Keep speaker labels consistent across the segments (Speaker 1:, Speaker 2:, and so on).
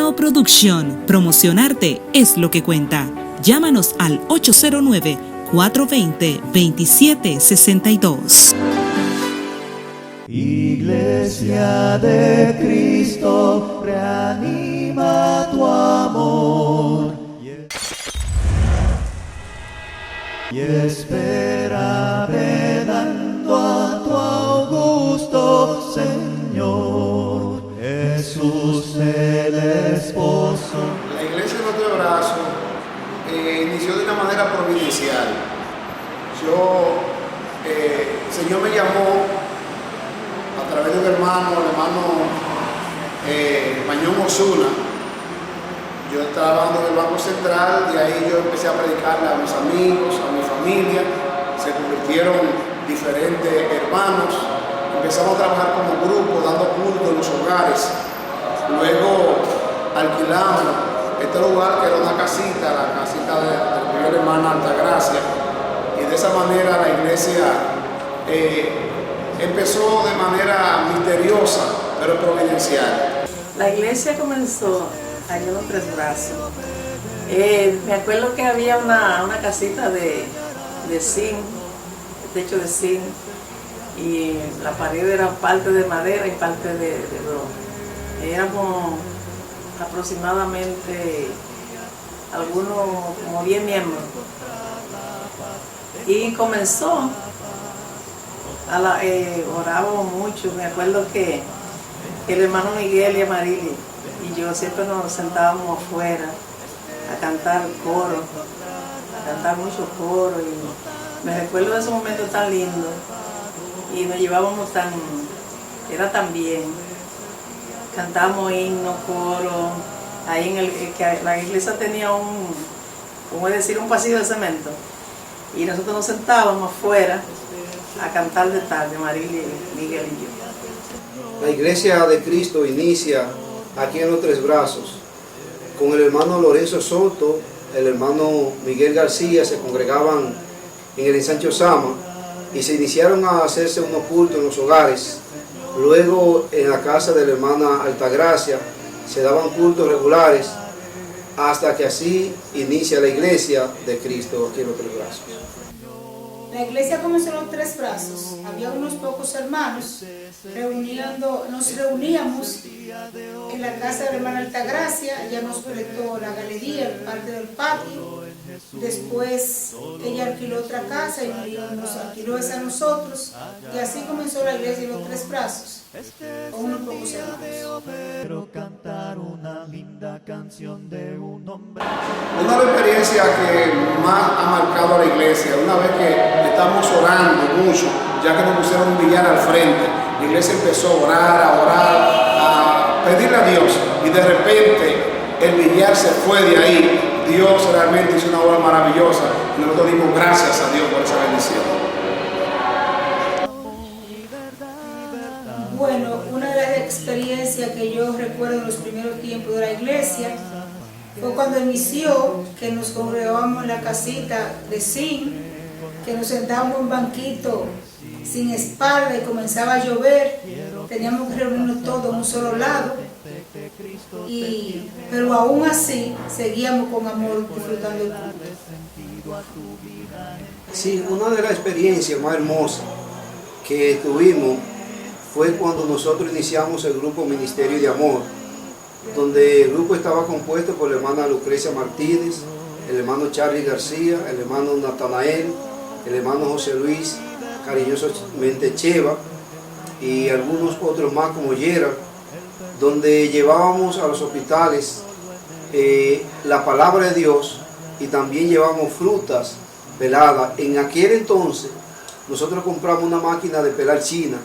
Speaker 1: Nao Production. Promocionarte es lo que cuenta. Llámanos al 809-420-2762.
Speaker 2: Iglesia de Cristo, reanima tu amor y espera velando a tu augusto Señor, Jesús el esposo.
Speaker 3: La iglesia de Nuestro Brazo inició de una manera providencial. El Señor me llamó a través de un hermano, el hermano Mañón Osuna. Yo estaba trabajando en el Banco Central, de ahí yo empecé a predicarle a mis amigos, a mi familia, se convirtieron diferentes hermanos, empezamos a trabajar como grupo, dando culto en los hogares. Luego alquilamos este lugar que era una casita, la casita de la primera hermana Altagracia, y de esa manera la iglesia empezó de manera misteriosa, pero providencial.
Speaker 4: La iglesia comenzó allá en Los Tres Brazos. Me acuerdo que había una casita de zinc, techo de zinc, y la pared era parte de madera y parte de bronce. Éramos aproximadamente algunos como 10 miembros. Y comenzó, orábamos mucho. Me acuerdo que el hermano Miguel y Amarili y yo siempre nos sentábamos afuera a cantar coro, a cantar mucho coro, y me recuerdo de esos momentos tan lindos y nos llevábamos era tan bien. Cantamos himnos, coro, ahí que la iglesia tenía un pasillo de cemento, y nosotros nos sentábamos afuera a cantar de tarde, Amarili, Miguel y yo.
Speaker 5: La Iglesia de Cristo inicia aquí en Los Tres Brazos. Con el hermano Lorenzo Soto, el hermano Miguel García se congregaban en el Ensanche Osama y se iniciaron a hacerse unos cultos en los hogares. Luego en la casa de la hermana Altagracia se daban cultos regulares, hasta que así inicia la Iglesia de Cristo aquí en Los Tres Brazos.
Speaker 6: La iglesia comenzó en Los Tres Brazos. Había unos pocos hermanos, nos reuníamos en la casa de la hermana Altagracia. Ella nos proyectó la galería, parte del patio. Después ella alquiló otra casa y nos alquiló esa a nosotros. Y así comenzó la iglesia de Los Tres Brazos, con unos pocos hermanos.
Speaker 2: Cantar una linda canción de un hombre.
Speaker 3: Una de las experiencias que más ha marcado a la iglesia, una vez que estamos orando mucho, ya que nos pusieron un billar al frente, la iglesia empezó a orar, a pedirle a Dios, y de repente el billar se fue de ahí. Dios realmente hizo una obra maravillosa y nosotros dimos gracias a Dios por esa bendición.
Speaker 6: Bueno, una de las experiencias que yo recuerdo en los primeros tiempos de la iglesia fue cuando inició, que nos congregábamos en la casita de zinc, que nos sentábamos en un banquito sin espalda y comenzaba a llover. Teníamos que reunirnos todos en un solo lado, pero aún así seguíamos con amor disfrutando el culto.
Speaker 5: Sí, una de las experiencias más hermosas que tuvimos fue cuando nosotros iniciamos el grupo Ministerio de Amor, donde el grupo estaba compuesto por la hermana Lucrecia Martínez, el hermano Charlie García, el hermano Natanael, el hermano José Luis, cariñosamente Cheva, y algunos otros más como Gerard, donde llevábamos a los hospitales la palabra de Dios, y también llevábamos frutas peladas. En aquel entonces nosotros compramos una máquina de pelar china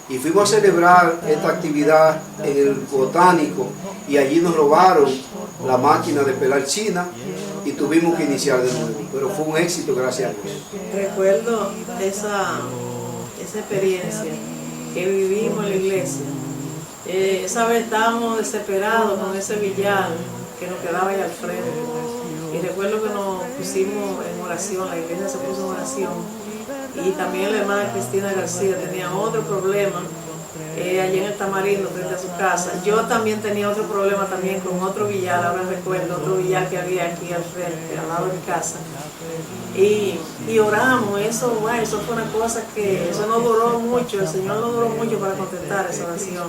Speaker 5: y fuimos a celebrar esta actividad en el botánico, y allí nos robaron la máquina de pelar china y tuvimos que iniciar de nuevo, pero fue un éxito, gracias a Dios.
Speaker 4: Recuerdo esa experiencia que vivimos en la iglesia. Esa vez estábamos desesperados con ese billar que nos quedaba ahí al frente, y recuerdo que nos pusimos en oración, la iglesia se puso en oración, y también la hermana Cristina García tenía otro problema allí en el Tamarindo, frente a su casa. Yo también tenía otro problema también con otro billar, ahora recuerdo, otro billar que había aquí al frente, al lado de mi casa. Y oramos, eso fue una cosa que, eso no duró mucho, el Señor no duró mucho para contestar esa oración.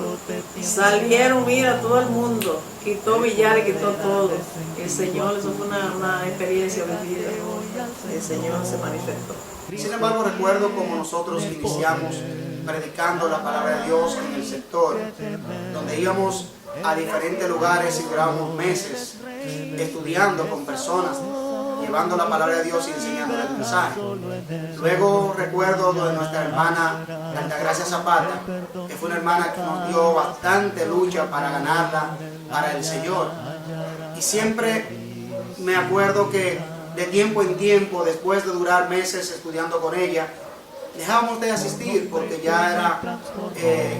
Speaker 4: Salieron, mira, todo el mundo, quitó billar y quitó todo. El Señor, eso fue una experiencia vivida, el Señor se manifestó.
Speaker 7: Sin embargo, recuerdo como nosotros iniciamos predicando la palabra de Dios en el sector, donde íbamos a diferentes lugares y durábamos meses estudiando con personas, llevando la palabra de Dios y enseñándoles el mensaje. Luego recuerdo de nuestra hermana Altagracia Zapata, que fue una hermana que nos dio bastante lucha para ganarla para el Señor. Y siempre me acuerdo que de tiempo en tiempo, después de durar meses estudiando con ella, dejábamos de asistir porque ya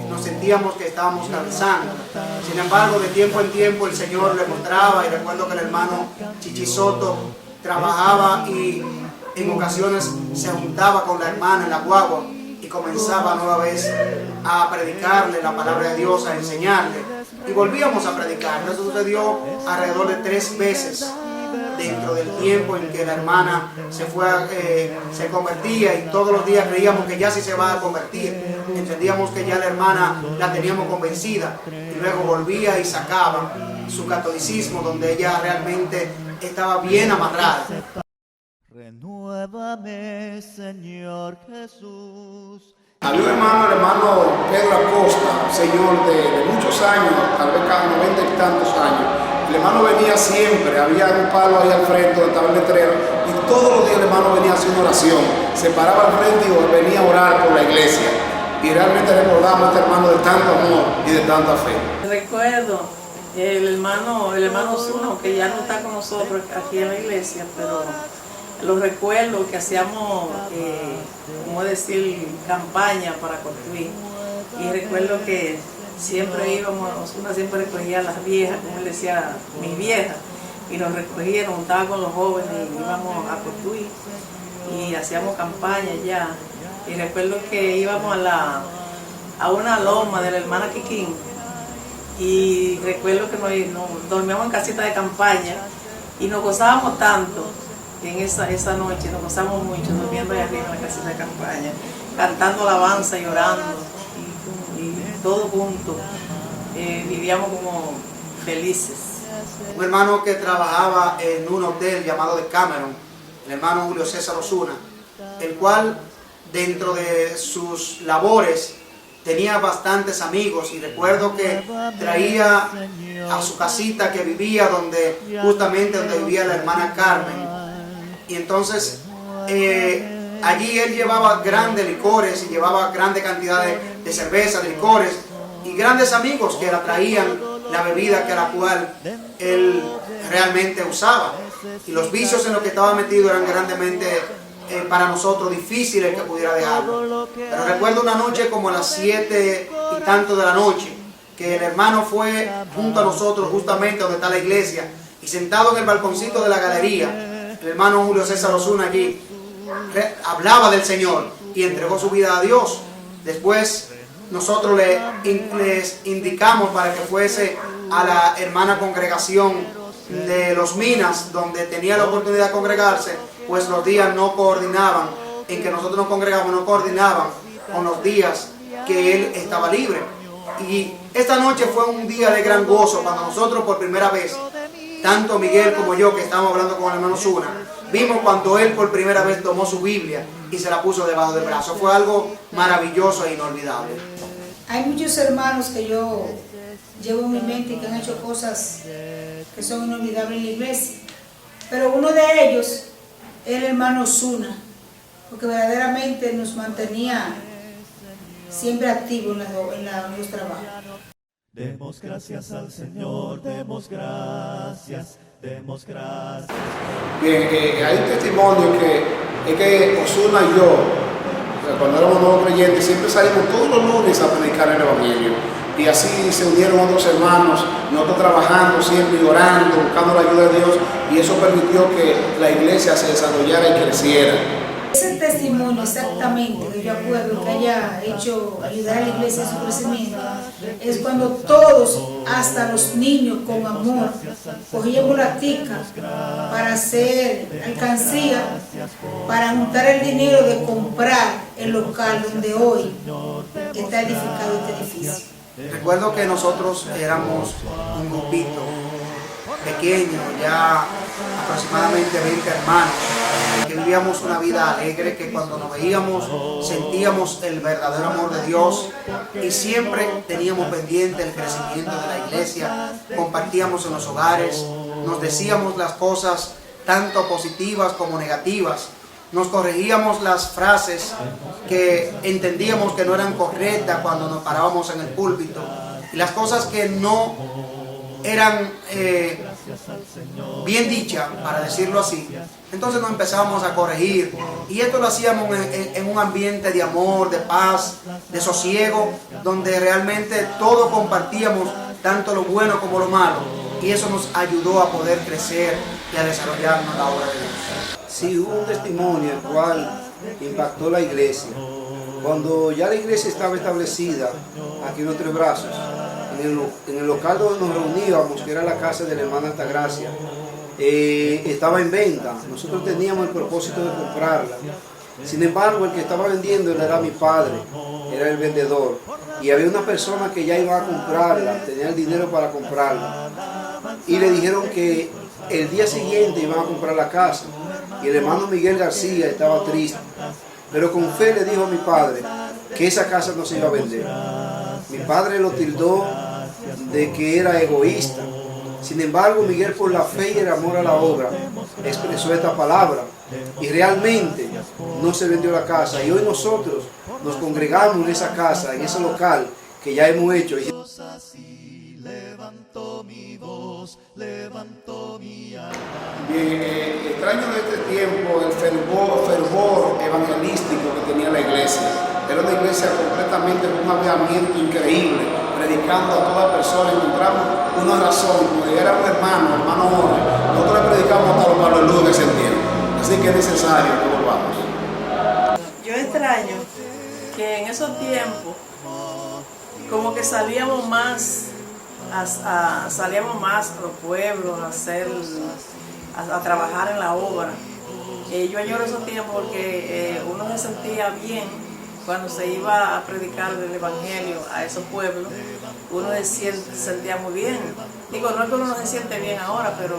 Speaker 7: nos sentíamos que estábamos cansando. Sin embargo, de tiempo en tiempo el Señor le mostraba, y recuerdo que el hermano Chichisoto trabajaba y en ocasiones se juntaba con la hermana en la guagua y comenzaba nueva vez a predicarle la palabra de Dios, a enseñarle, y volvíamos a predicar. Eso sucedió alrededor de 3 veces dentro del tiempo en que la hermana se convertía, y todos los días creíamos que ya sí se va a convertir, entendíamos que ya la hermana la teníamos convencida, y luego volvía y sacaba su catolicismo, donde ella realmente estaba bien amarrada.
Speaker 2: Renuévame, Señor Jesús.
Speaker 3: Había un hermano, el hermano Pedro Acosta, señor de muchos años, tal vez cada 90 y tantos años. El hermano venía siempre, había un palo ahí al frente donde estaba el letrero, y todos los días el hermano venía a hacer una oración. Se paraba al frente y venía a orar por la iglesia. Y realmente recordamos a este hermano de tanto amor y de tanta fe.
Speaker 4: Recuerdo el hermano Zuno, que ya no está con nosotros aquí en la iglesia, pero los recuerdo que hacíamos, como decir, campaña para construir. Y recuerdo que siempre íbamos, Osuna siempre recogía a las viejas, como él decía, mis viejas, y nos recogía, nos juntaba con los jóvenes y íbamos a construir y hacíamos campaña ya. Y recuerdo que íbamos a una loma de la hermana Kikín, y recuerdo que nos dormíamos en casita de campaña y nos gozábamos tanto en esa noche, nos gozamos mucho durmiendo allá arriba en la casita de campaña, cantando alabanza y orando, y todos juntos vivíamos como felices.
Speaker 7: Un hermano que trabajaba en un hotel llamado The Cameron, el hermano Julio César Osuna, el cual dentro de sus labores tenía bastantes amigos, y recuerdo que traía a su casita que vivía justamente donde vivía la hermana Carmen, y entonces allí él llevaba grandes licores y llevaba grandes cantidades de cerveza, de licores, y grandes amigos que la traían la bebida que la cual él realmente usaba, y los vicios en los que estaba metido eran grandemente para nosotros difíciles que pudiera dejarlo. Pero recuerdo una noche como a las 7 y tanto de la noche, que el hermano fue junto a nosotros justamente donde está la iglesia, y sentado en el balconcito de la galería, el hermano Julio César Osuna allí hablaba del Señor y entregó su vida a Dios. Después nosotros les indicamos para que fuese a la hermana congregación de Los Minas, donde tenía la oportunidad de congregarse, pues los días no coordinaban, en que nosotros nos congregamos, no coordinaban con los días que él estaba libre. Y esta noche fue un día de gran gozo cuando nosotros por primera vez, tanto Miguel como yo que estábamos hablando con el hermano Zuna, vimos cuando él por primera vez tomó su Biblia y se la puso debajo del brazo. Fue algo maravilloso e inolvidable.
Speaker 6: Hay muchos hermanos que yo llevo en mi mente y que han hecho cosas que son inolvidables en la iglesia, pero uno de ellos es el hermano Zuna, porque verdaderamente nos mantenía siempre activos en los trabajos.
Speaker 2: Demos gracias al Señor, demos gracias, demos gracias.
Speaker 3: Bien, hay un testimonio que Osuna y yo, cuando éramos nuevos creyentes, siempre salimos todos los lunes a predicar el Evangelio. Y así se unieron otros hermanos, nosotros trabajando siempre y orando, buscando la ayuda de Dios, y eso permitió que la iglesia se desarrollara y creciera.
Speaker 6: Ese testimonio exactamente que yo acuerdo que haya hecho ayudar a la iglesia en su crecimiento es cuando todos, hasta los niños con amor, cogíamos la tica para hacer alcancía, para juntar el dinero de comprar el local donde hoy está edificado este edificio.
Speaker 7: Recuerdo que nosotros éramos un grupito pequeño, ya aproximadamente 20 hermanos, que vivíamos una vida alegre, que cuando nos veíamos sentíamos el verdadero amor de Dios y siempre teníamos pendiente el crecimiento de la iglesia, compartíamos en los hogares, nos decíamos las cosas tanto positivas como negativas, nos corregíamos las frases que entendíamos que no eran correctas cuando nos parábamos en el púlpito y las cosas que no eran bien dichas, para decirlo así. Entonces nos empezábamos a corregir y esto lo hacíamos en un ambiente de amor, de paz, de sosiego, donde realmente todos compartíamos tanto lo bueno como lo malo y eso nos ayudó a poder crecer y a desarrollarnos la obra de Dios.
Speaker 5: Sí, hubo un testimonio el cual impactó la iglesia. Cuando ya la iglesia estaba establecida aquí en los Tres Brazos, en el local donde nos reuníamos, que era la casa de la hermana Altagracia, estaba en venta. Nosotros teníamos el propósito de comprarla. Sin embargo, el que estaba vendiendo era mi padre, era el vendedor. Y había una persona que ya iba a comprarla, tenía el dinero para comprarla. Y le dijeron que el día siguiente iban a comprar la casa. Y el hermano Miguel García estaba triste. Pero con fe le dijo a mi padre que esa casa no se iba a vender. Mi padre lo tildó de que era egoísta. Sin embargo, Miguel, por la fe y el amor a la obra, expresó esta palabra. Y realmente no se vendió la casa. Y hoy nosotros nos congregamos en esa casa, en ese local que ya hemos hecho.
Speaker 2: Levanto mi voz, levanto mi alma.
Speaker 3: Bien, extraño de este tiempo el fervor evangelístico que tenía la iglesia. Era una iglesia completamente con un avivamiento increíble, predicando a toda persona. Encontramos una razón, como era un hermano hombre. Nosotros le predicamos hasta los palos en ese tiempo. Así que es necesario que volvamos.
Speaker 4: Yo extraño que en esos tiempos como que salíamos más a los pueblos a trabajar en la obra. Yo añoro esos tiempos porque uno se sentía bien cuando se iba a predicar el evangelio a esos pueblos. Uno se sentía muy bien. Digo, no es que uno no se siente bien ahora, pero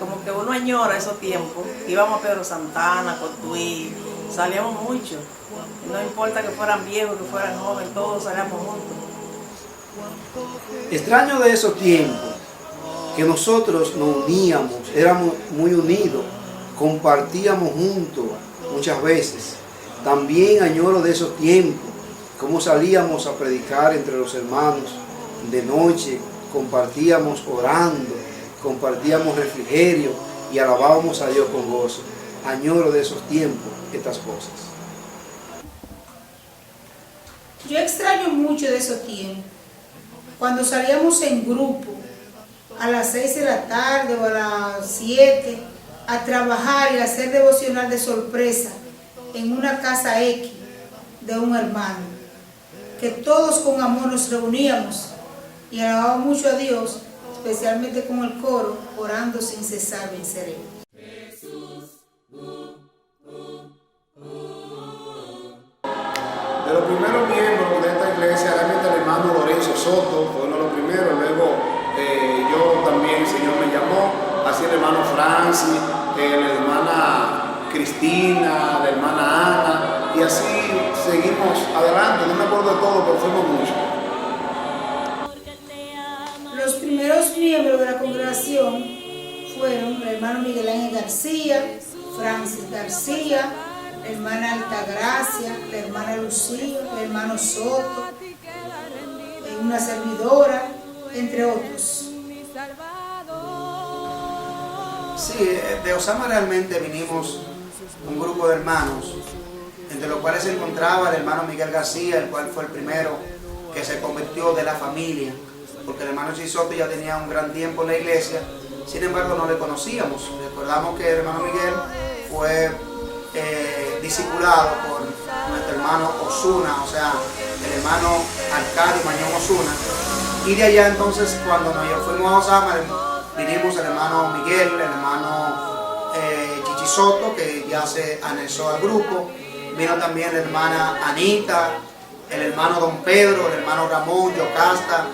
Speaker 4: como que uno añora esos tiempos. Íbamos a Pedro Santana, Cotuí, salíamos mucho. No importa que fueran viejos, que fueran jóvenes, todos salíamos juntos.
Speaker 5: Extraño de esos tiempos, que nosotros nos uníamos, éramos muy unidos, compartíamos juntos muchas veces. También añoro de esos tiempos, cómo salíamos a predicar entre los hermanos de noche, compartíamos orando, compartíamos refrigerio y alabábamos a Dios con gozo. Añoro de esos tiempos estas cosas.
Speaker 6: Yo extraño mucho de esos tiempos, cuando salíamos en grupo a las 6 de la tarde o a las 7 a trabajar y a hacer devocional de sorpresa en una casa X de un hermano, que todos con amor nos reuníamos y alabábamos mucho a Dios, especialmente con el coro, orando sin cesar venceremos.
Speaker 3: De los primeros miembros de esta iglesia, realmente el hermano Lorenzo Soto fue uno de los primeros. Luego yo también, el Señor me llamó, así el hermano Francis, la hermana Cristina, la hermana Ana, y así seguimos adelante. No me acuerdo de todo, pero fuimos muchos.
Speaker 6: Los primeros miembros de la congregación fueron el hermano Miguel Ángel García, Francis García, la hermana Altagracia, la hermana Lucía, el hermano Soto, una servidora, entre otros.
Speaker 7: Sí, de Osama realmente vinimos un grupo de hermanos, entre los cuales se encontraba el hermano Miguel García, el cual fue el primero que se convirtió de la familia, porque el hermano Chisoto ya tenía un gran tiempo en la iglesia, sin embargo no le conocíamos. Recordamos que el hermano Miguel fue discipulado por nuestro hermano Osuna, o sea, el hermano Arcadio Mañón Osuna. Y de allá entonces, cuando nos fuimos a Osama, vinimos el hermano Miguel, el hermano Chichi Soto, que ya se anexó al grupo. Vino también la hermana Anita, el hermano Don Pedro, el hermano Ramón, Yocasta,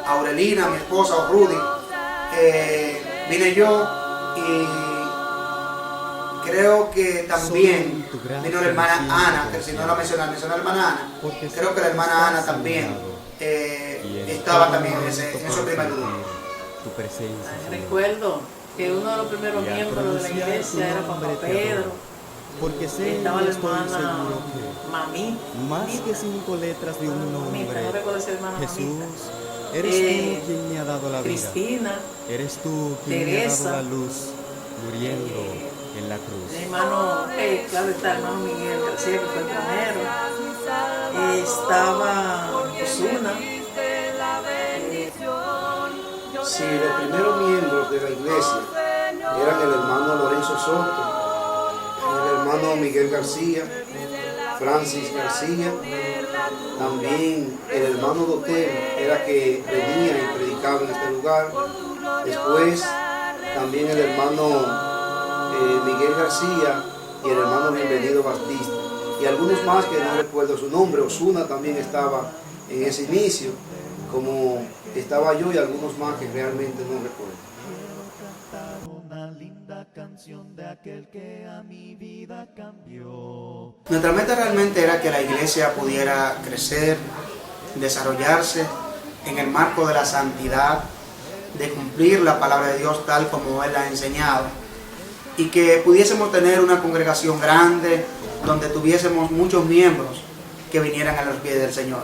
Speaker 7: Aurelina, mi esposa, o Rudy. Vine yo y creo que también vino la hermana Ana, que si no la mencioné la hermana Ana. Creo que la hermana Ana también estaba también en ese primer grupo.
Speaker 4: Recuerdo que uno de los primeros miembros de la iglesia era Papá Pedro.
Speaker 2: Porque sé,
Speaker 4: Estaba la
Speaker 2: estoy
Speaker 4: hermana
Speaker 2: seguro que
Speaker 4: Mami.
Speaker 2: más que 5 letras de un nombre,
Speaker 4: No recuerdo si hermana
Speaker 2: Jesús,
Speaker 4: Mamita.
Speaker 2: eres tú quien me ha dado la vida.
Speaker 4: Cristina.
Speaker 2: Eres tú quien
Speaker 4: Teresa,
Speaker 2: me ha dado la luz, muriendo en la cruz.
Speaker 4: Mi hermano, claro está, el hermano Miguel García, que fue el primero. Estaba Osuna.
Speaker 5: Sí, los primeros miembros de la iglesia eran el hermano Lorenzo Soto, el hermano Miguel García, Francis García, también el hermano Dotel era que venía y predicaba en este lugar. Después también el hermano Miguel García y el hermano Bienvenido Batista. Y algunos más que no recuerdo su nombre. Osuna también estaba en ese inicio, como estaba yo y algunos más que realmente no recuerdo.
Speaker 2: Una linda canción de aquel que a mi vida cambió.
Speaker 7: Nuestra meta realmente era que la iglesia pudiera crecer, desarrollarse en el marco de la santidad, de cumplir la palabra de Dios tal como Él la ha enseñado, y que pudiésemos tener una congregación grande donde tuviésemos muchos miembros que vinieran a los pies del Señor.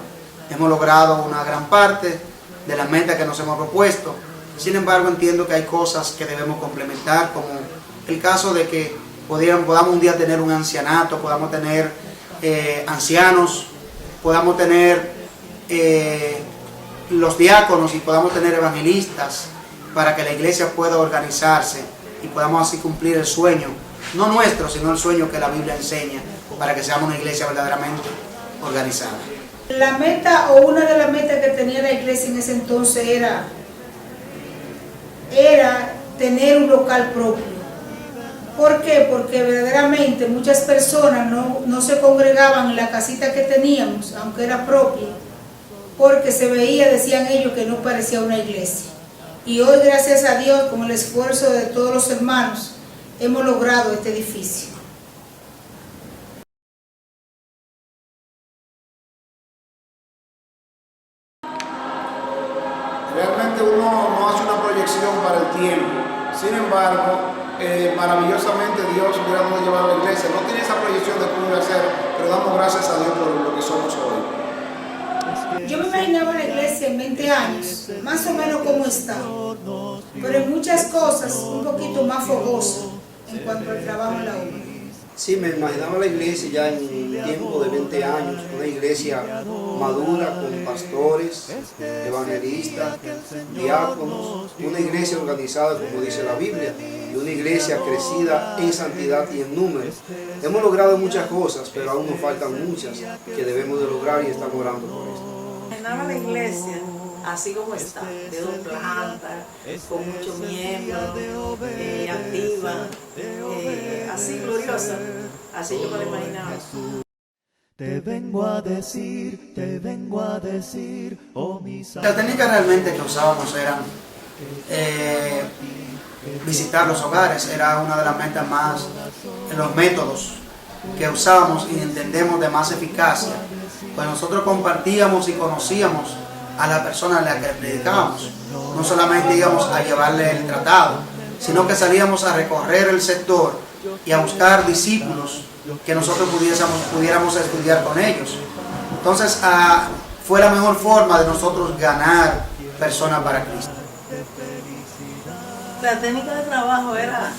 Speaker 7: Hemos logrado una gran parte de la meta que nos hemos propuesto. Sin embargo, entiendo que hay cosas que debemos complementar, como el caso de que podamos un día tener un ancianato, podamos tener ancianos, podamos tener los diáconos y podamos tener evangelistas para que la iglesia pueda organizarse y podamos así cumplir el sueño, no nuestro, sino el sueño que la Biblia enseña, para que seamos una iglesia verdaderamente organizada.
Speaker 6: La meta o una de las metas que tenía la iglesia en ese entonces era tener un local propio. ¿Por qué? Porque verdaderamente muchas personas no se congregaban en la casita que teníamos, aunque era propia, porque se veía, decían ellos, que no parecía una iglesia. Y hoy, gracias a Dios, con el esfuerzo de todos los hermanos, hemos logrado este edificio.
Speaker 3: Realmente uno no hace una proyección para el tiempo. Sin embargo, maravillosamente Dios hubiera dado llevar a la iglesia. No tiene esa proyección de cómo iba a ser, pero damos gracias a Dios por lo que somos hoy.
Speaker 6: Yo me imaginaba la iglesia en 20 años, más o menos como está, pero en muchas cosas un poquito más fogosa en cuanto al trabajo en la obra.
Speaker 5: Sí, me imaginaba la iglesia ya en tiempo de 20 años, una iglesia madura con pastores, evangelistas, diáconos, una iglesia organizada como dice la Biblia, y una iglesia crecida en santidad y en números. Hemos logrado muchas cosas, pero aún nos faltan muchas que debemos de lograr y estamos orando por esto.
Speaker 4: Imaginaba la iglesia así como está, de dos plantas, con muchos miembros, activa, así gloriosa, así yo me la imaginaba.
Speaker 2: Te vengo a decir, oh mis
Speaker 7: La técnica realmente que usábamos era visitar los hogares, era una de las metas más, los métodos que usábamos y entendemos de más eficacia, pues nosotros compartíamos y conocíamos a la persona a la que predicábamos, no solamente íbamos a llevarle el tratado, sino que salíamos a recorrer el sector y a buscar discípulos que nosotros pudiéramos estudiar con ellos. Entonces fue la mejor forma de nosotros ganar personas para Cristo.
Speaker 4: La técnica de trabajo era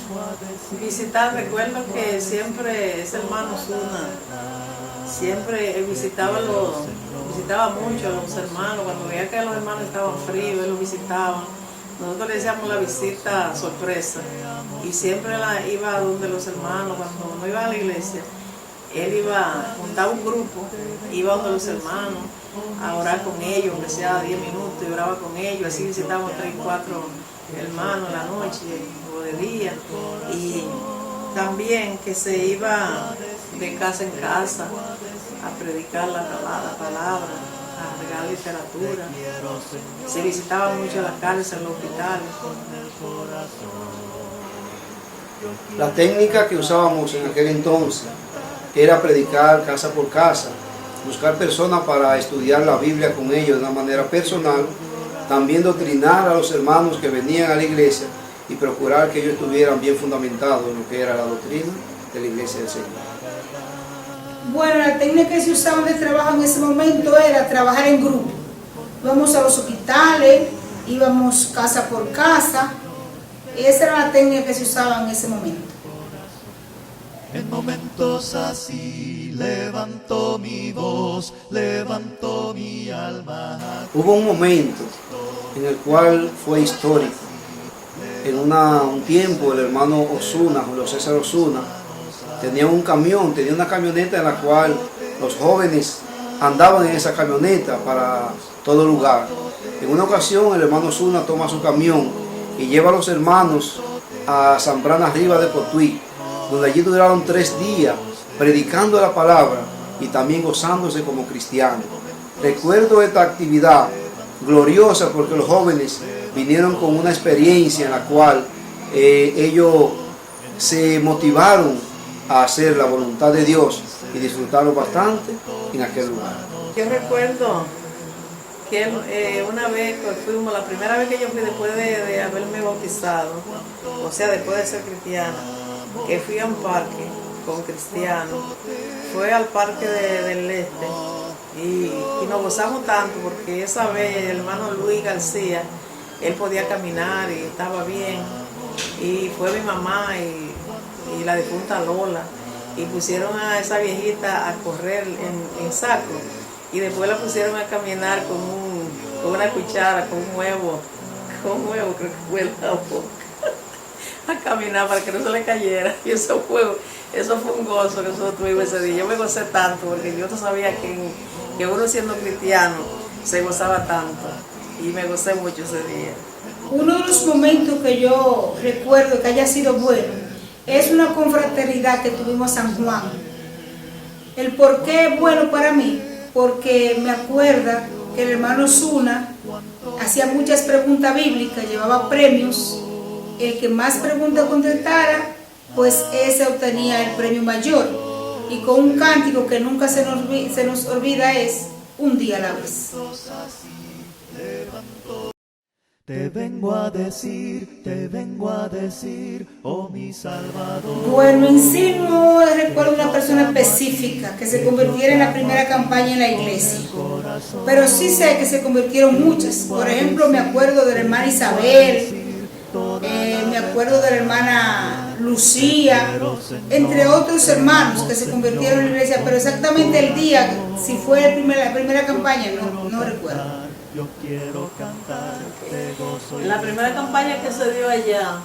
Speaker 4: visitar. Recuerdo que siempre ese hermano Zuna siempre visitaba mucho a los hermanos. Cuando veía que los hermanos estaban fríos, él los visitaba. Nosotros le decíamos la visita sorpresa, y siempre iba a donde los hermanos, cuando no iba a la iglesia, él juntaba un grupo, iba donde los hermanos a orar con ellos, aunque sea 10 minutos, y oraba con ellos, así visitábamos 3 o 4 hermanos en la noche o de día, y también que se iba de casa en casa a predicar la palabra, a regalar literatura, se visitaba mucho las cárceles, los hospitales.
Speaker 5: La técnica que usábamos en aquel entonces era predicar casa por casa, buscar personas para estudiar la Biblia con ellos de una manera personal, también doctrinar a los hermanos que venían a la iglesia y procurar que ellos estuvieran bien fundamentados en lo que era la doctrina de la iglesia del Señor.
Speaker 6: Bueno, la técnica que se usaba de trabajo en ese momento era trabajar en grupo. Íbamos a los hospitales, íbamos casa por casa. Esa era la técnica que se usaba en ese momento.
Speaker 2: En momentos así levanto mi voz, levanto mi alma.
Speaker 5: Hubo un momento en el cual fue histórico. En un tiempo el hermano Osuna, Julio César Osuna, tenía un camión, tenía una camioneta en la cual los jóvenes andaban en esa camioneta para todo lugar. En una ocasión el hermano Osuna toma su camión y lleva a los hermanos a Zambrana Arriba de Cotuí, donde allí duraron 3 días predicando la palabra y también gozándose como cristianos. Recuerdo esta actividad gloriosa porque los jóvenes vinieron con una experiencia en la cual ellos se motivaron a hacer la voluntad de Dios y disfrutaron bastante en aquel lugar.
Speaker 4: Yo recuerdo que una vez fuimos, la primera vez que yo fui después de haberme bautizado, o sea, después de ser cristiana, que fui a un parque con cristianos, fue al parque del Este y nos gozamos tanto porque esa vez el hermano Luis García, él podía caminar y estaba bien, y fue mi mamá y la difunta Lola, y pusieron a esa viejita a correr en saco, y después la pusieron a caminar con una cuchara, con un huevo, creo que fue en la boca, a caminar para que no se le cayera. Y eso fue un gozo que nosotros tuvimos ese día. Yo me gocé tanto porque yo no sabía que uno siendo cristiano se gozaba tanto, y me gocé mucho ese día.
Speaker 6: Uno de los momentos que yo recuerdo que haya sido bueno es una confraternidad que tuvimos en San Juan. El por qué es bueno para mí, porque me acuerda que el hermano Osuna hacía muchas preguntas bíblicas, llevaba premios. El que más preguntas contestara, pues ese obtenía el premio mayor. Y con un cántico que nunca se nos olvida es Un día a la vez.
Speaker 2: Te vengo a decir, oh mi Salvador.
Speaker 6: Bueno, en sí no recuerdo una persona específica que se convirtiera en la primera campaña en la iglesia, pero sí sé que se convirtieron muchas. Por ejemplo, me acuerdo de la hermana Isabel, me acuerdo de la hermana Lucía, entre otros hermanos que se convirtieron en la iglesia, pero exactamente el día, si fue la primera campaña, no recuerdo.
Speaker 2: Yo quiero cantar de gozo.
Speaker 4: En la primera campaña que se dio allá,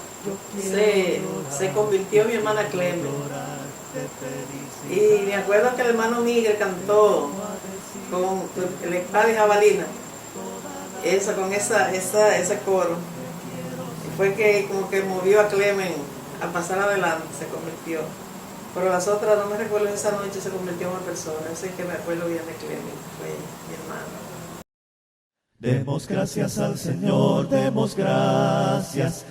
Speaker 4: se convirtió mi hermana Clemen. Y me acuerdo que el hermano Miguel cantó con el espada y jabalina, con ese coro. Y fue que como que movió a Clemen a pasar adelante, se convirtió. Pero las otras, no me recuerdo, esa noche se convirtió en una persona. Así que me acuerdo bien de Clemen, fue mi hermana.
Speaker 2: Demos gracias al Señor, demos gracias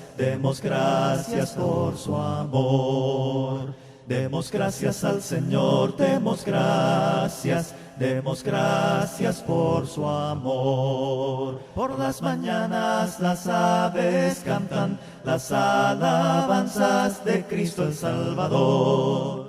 Speaker 2: por su amor. Demos gracias al Señor, demos gracias por su amor. Por las mañanas las aves cantan las alabanzas de Cristo el Salvador.